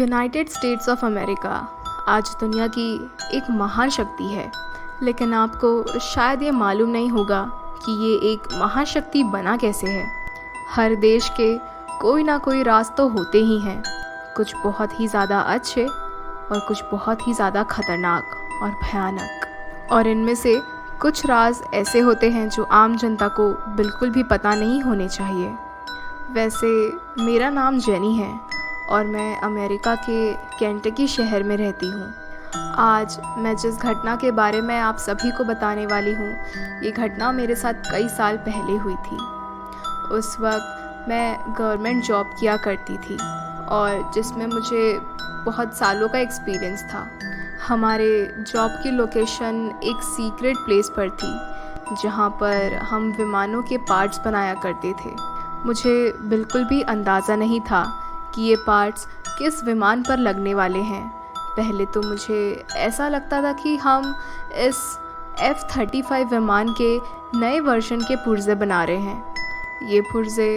United states of America आज दुनिया की एक महान शक्ति है, लेकिन आपको शायद ये मालूम नहीं होगा कि ये एक महाशक्ति बना कैसे है। हर देश के कोई ना कोई राज तो होते ही हैं, कुछ बहुत ही ज़्यादा अच्छे और कुछ बहुत ही ज़्यादा खतरनाक और भयानक। और इनमें से कुछ राज ऐसे होते हैं जो आम जनता को बिल्कुल भी पता नहीं होने चाहिए। वैसे मेरा नाम जेनी है और मैं अमेरिका के केंटकी शहर में रहती हूँ। आज मैं जिस घटना के बारे में आप सभी को बताने वाली हूँ, ये घटना मेरे साथ कई साल पहले हुई थी। उस वक्त मैं गवर्नमेंट जॉब किया करती थी और जिसमें मुझे बहुत सालों का एक्सपीरियंस था। हमारे जॉब की लोकेशन एक सीक्रेट प्लेस पर थी जहाँ पर हम विमानों के पार्ट्स बनाया करते थे। मुझे बिल्कुल भी अंदाज़ा नहीं था कि ये पार्ट्स किस विमान पर लगने वाले हैं। पहले तो मुझे ऐसा लगता था कि हम इस F-35 विमान के नए वर्जन के पुर्जे बना रहे हैं। ये पुर्जे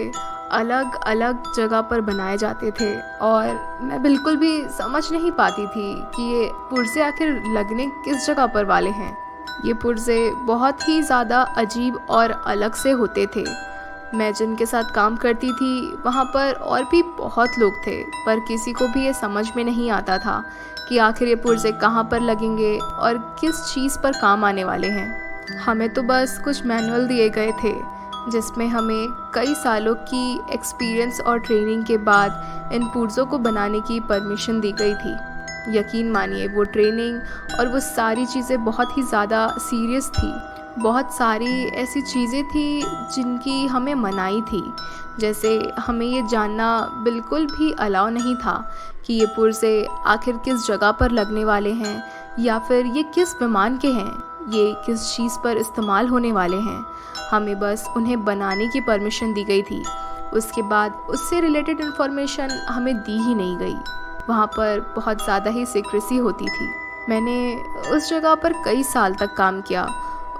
अलग अलग जगह पर बनाए जाते थे और मैं बिल्कुल भी समझ नहीं पाती थी कि ये पुर्जे आखिर लगने किस जगह पर वाले हैं। ये पुर्जे बहुत ही ज़्यादा अजीब और अलग से होते थे। मैं जिनके साथ काम करती थी वहाँ पर और भी बहुत लोग थे, पर किसी को भी ये समझ में नहीं आता था कि आखिर ये पुर्जे कहाँ पर लगेंगे और किस चीज़ पर काम आने वाले हैं। हमें तो बस कुछ मैनुअल दिए गए थे जिसमें हमें कई सालों की एक्सपीरियंस और ट्रेनिंग के बाद इन पुर्जों को बनाने की परमिशन दी गई थी। यकीन मानिए वो ट्रेनिंग और वो सारी चीज़ें बहुत ही ज़्यादा सीरियस थी। बहुत सारी ऐसी चीज़ें थी जिनकी हमें मनाही थी, जैसे हमें ये जानना बिल्कुल भी अलाउ नहीं था कि ये पुर्जे आखिर किस जगह पर लगने वाले हैं या फिर ये किस विमान के हैं, ये किस चीज़ पर इस्तेमाल होने वाले हैं। हमें बस उन्हें बनाने की परमिशन दी गई थी। उसके बाद उससे रिलेटेड इन्फॉर्मेशन हमें दी ही नहीं गई। वहाँ पर बहुत ज़्यादा ही सीक्रेसी होती थी। मैंने उस जगह पर कई साल तक काम किया।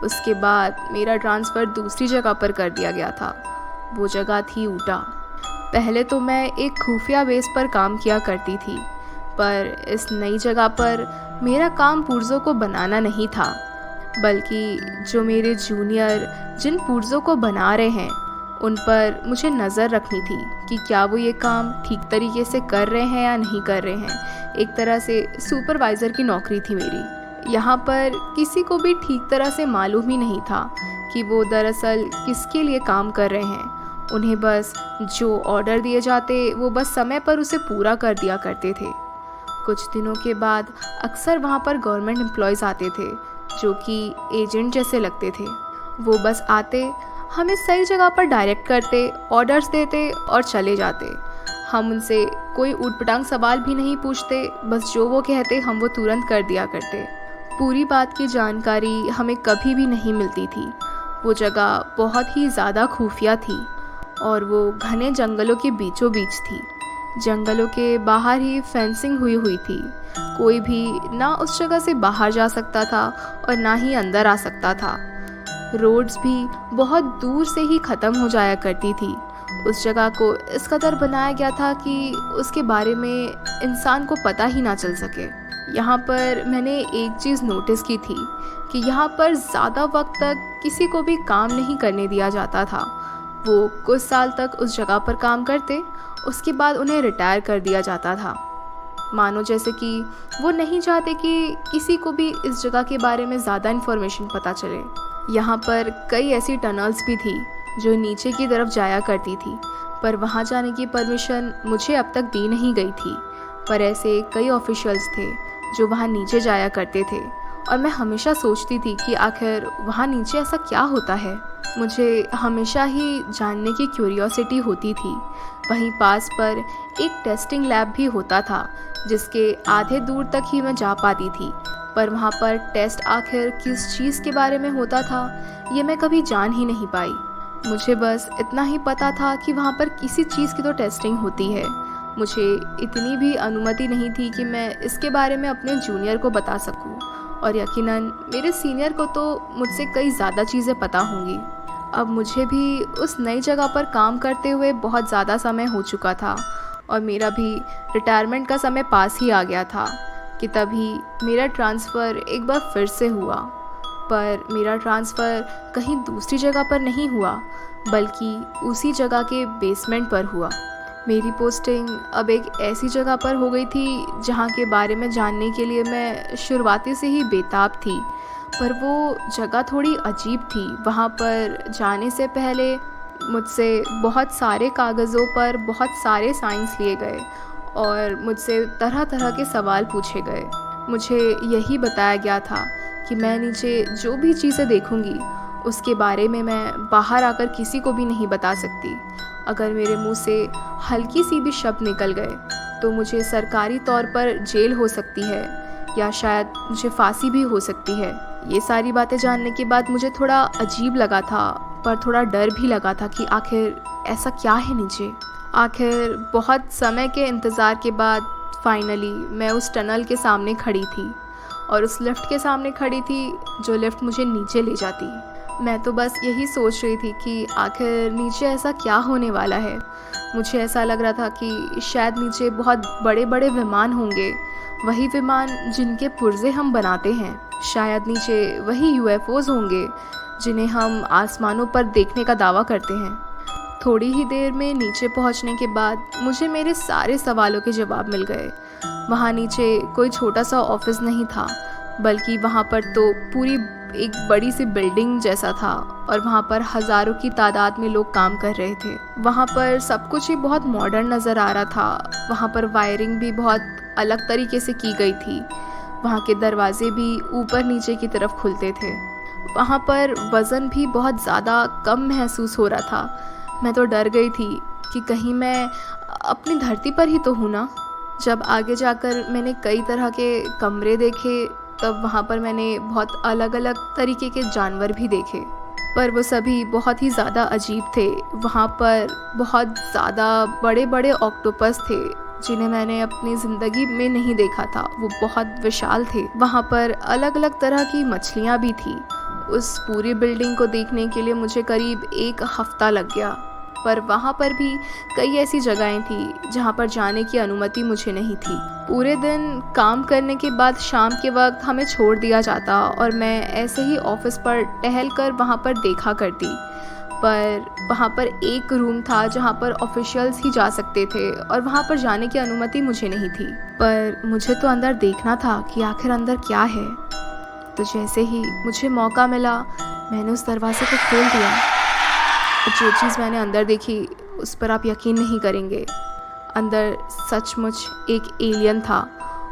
उसके बाद मेरा ट्रांसफ़र दूसरी जगह पर कर दिया गया था। वो जगह थी ऊटा। पहले तो मैं एक खुफिया बेस पर काम किया करती थी, पर इस नई जगह पर मेरा काम पुर्जों को बनाना नहीं था, बल्कि जो मेरे जूनियर जिन पुर्जों को बना रहे हैं उन पर मुझे नज़र रखनी थी कि क्या वो ये काम ठीक तरीके से कर रहे हैं या नहीं कर रहे हैं। एक तरह से सुपरवाइज़र की नौकरी थी मेरी। यहाँ पर किसी को भी ठीक तरह से मालूम ही नहीं था कि वो दरअसल किसके लिए काम कर रहे हैं। उन्हें बस जो ऑर्डर दिए जाते वो बस समय पर उसे पूरा कर दिया करते थे। कुछ दिनों के बाद अक्सर वहाँ पर गवर्नमेंट एम्प्लॉयज़ आते थे जो कि एजेंट जैसे लगते थे। वो बस आते, हमें सही जगह पर डायरेक्ट करते, ऑर्डर्स देते और चले जाते। हम उनसे कोई ऊटपटांग सवाल भी नहीं पूछते, बस जो वो कहते हम वो तुरंत कर दिया करते। पूरी बात की जानकारी हमें कभी भी नहीं मिलती थी। वो जगह बहुत ही ज़्यादा खुफिया थी और वो घने जंगलों के बीचों बीच थी। जंगलों के बाहर ही फेंसिंग हुई थी। कोई भी ना उस जगह से बाहर जा सकता था और ना ही अंदर आ सकता था। रोड्स भी बहुत दूर से ही ख़त्म हो जाया करती थी। उस जगह को इस कदर बनाया गया था कि उसके बारे में इंसान को पता ही ना चल सके। यहाँ पर मैंने एक चीज़ नोटिस की थी कि यहाँ पर ज़्यादा वक्त तक किसी को भी काम नहीं करने दिया जाता था। वो कुछ साल तक उस जगह पर काम करते, उसके बाद उन्हें रिटायर कर दिया जाता था। मानो जैसे कि वो नहीं चाहते कि किसी को भी इस जगह के बारे में ज़्यादा इन्फॉर्मेशन पता चले। यहाँ पर कई ऐसी टनल्स भी थी जो नीचे की तरफ जाया करती थी, पर वहाँ जाने की परमिशन मुझे अब तक दी नहीं गई थी। पर ऐसे कई ऑफिशियल्स थे जो वहाँ नीचे जाया करते थे और मैं हमेशा सोचती थी कि आखिर वहाँ नीचे ऐसा क्या होता है। मुझे हमेशा ही जानने की क्यूरियोसिटी होती थी। वहीं पास पर एक टेस्टिंग लैब भी होता था जिसके आधे दूर तक ही मैं जा पाती थी, पर वहाँ पर टेस्ट आखिर किस चीज़ के बारे में होता था ये मैं कभी जान ही नहीं पाई। मुझे बस इतना ही पता था कि वहाँ पर किसी चीज़ की तो टेस्टिंग होती है। मुझे इतनी भी अनुमति नहीं थी कि मैं इसके बारे में अपने जूनियर को बता सकूं, और यकीनन मेरे सीनियर को तो मुझसे कई ज़्यादा चीज़ें पता होंगी। अब मुझे भी उस नई जगह पर काम करते हुए बहुत ज़्यादा समय हो चुका था और मेरा भी रिटायरमेंट का समय पास ही आ गया था कि तभी मेरा ट्रांसफ़र एक बार फिर से हुआ। पर मेरा ट्रांसफ़र कहीं दूसरी जगह पर नहीं हुआ, बल्कि उसी जगह के बेसमेंट पर हुआ। मेरी पोस्टिंग अब एक ऐसी जगह पर हो गई थी जहाँ के बारे में जानने के लिए मैं शुरुआती से ही बेताब थी। पर वो जगह थोड़ी अजीब थी। वहाँ पर जाने से पहले मुझसे बहुत सारे कागज़ों पर बहुत सारे साइंस लिए गए और मुझसे तरह तरह के सवाल पूछे गए। मुझे यही बताया गया था कि मैं नीचे जो भी चीज़ें देखूंगी उसके बारे में मैं बाहर आकर किसी को भी नहीं बता सकती। अगर मेरे मुंह से हल्की सी भी शब्द निकल गए तो मुझे सरकारी तौर पर जेल हो सकती है या शायद मुझे फांसी भी हो सकती है। ये सारी बातें जानने के बाद मुझे थोड़ा अजीब लगा था, पर थोड़ा डर भी लगा था कि आखिर ऐसा क्या है नीचे। आखिर बहुत समय के इंतज़ार के बाद फाइनली मैं उस टनल के सामने खड़ी थी और उस लिफ्ट के सामने खड़ी थी जो लिफ्ट मुझे नीचे ले जाती। मैं तो बस यही सोच रही थी कि आखिर नीचे ऐसा क्या होने वाला है। मुझे ऐसा लग रहा था कि शायद नीचे बहुत बड़े बड़े विमान होंगे, वही विमान जिनके पुर्जे हम बनाते हैं। शायद नीचे वही यूएफओज होंगे जिन्हें हम आसमानों पर देखने का दावा करते हैं। थोड़ी ही देर में नीचे पहुंचने के बाद मुझे मेरे सारे सवालों के जवाब मिल गए। वहाँ नीचे कोई छोटा सा ऑफिस नहीं था, बल्कि वहाँ पर तो पूरी एक बड़ी सी बिल्डिंग जैसा था और वहाँ पर हज़ारों की तादाद में लोग काम कर रहे थे। वहाँ पर सब कुछ ही बहुत मॉडर्न नज़र आ रहा था। वहाँ पर वायरिंग भी बहुत अलग तरीके से की गई थी। वहाँ के दरवाजे भी ऊपर नीचे की तरफ खुलते थे। वहाँ पर वज़न भी बहुत ज़्यादा कम महसूस हो रहा था। मैं तो डर गई थी कि कहीं मैं अपनी धरती पर ही तो हूँ ना। जब आगे जाकर मैंने कई तरह के कमरे देखे तब वहाँ पर मैंने बहुत अलग अलग तरीके के जानवर भी देखे, पर वो सभी बहुत ही ज़्यादा अजीब थे। वहाँ पर बहुत ज़्यादा बड़े बड़े ऑक्टोपस थे जिन्हें मैंने अपनी ज़िंदगी में नहीं देखा था। वो बहुत विशाल थे। वहाँ पर अलग अलग तरह की मछलियाँ भी थी। उस पूरी बिल्डिंग को देखने के लिए मुझे करीब 1 हफ्ता लग गया। पर वहाँ पर भी कई ऐसी जगहें थी जहाँ पर जाने की अनुमति मुझे नहीं थी। पूरे दिन काम करने के बाद शाम के वक्त हमें छोड़ दिया जाता और मैं ऐसे ही ऑफिस पर टहल कर वहाँ पर देखा करती। पर वहाँ पर एक रूम था जहाँ पर ऑफिशियल्स ही जा सकते थे और वहाँ पर जाने की अनुमति मुझे नहीं थी। पर मुझे तो अंदर देखना था कि आखिर अंदर क्या है। तो जैसे ही मुझे मौका मिला मैंने उस दरवाजे को खोल दिया। जो चीज़ मैंने अंदर देखी उस पर आप यकीन नहीं करेंगे। अंदर सचमुच एक एलियन था।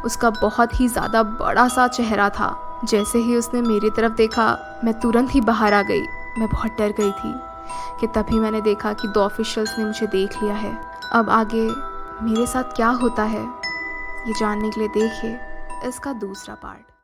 उसका बहुत ही ज़्यादा बड़ा सा चेहरा था। जैसे ही उसने मेरी तरफ देखा मैं तुरंत ही बाहर आ गई। मैं बहुत डर गई थी कि तभी मैंने देखा कि 2 ऑफिशियल्स ने मुझे देख लिया है। अब आगे मेरे साथ क्या होता है ये जानने के लिए देखिए इसका दूसरा पार्ट।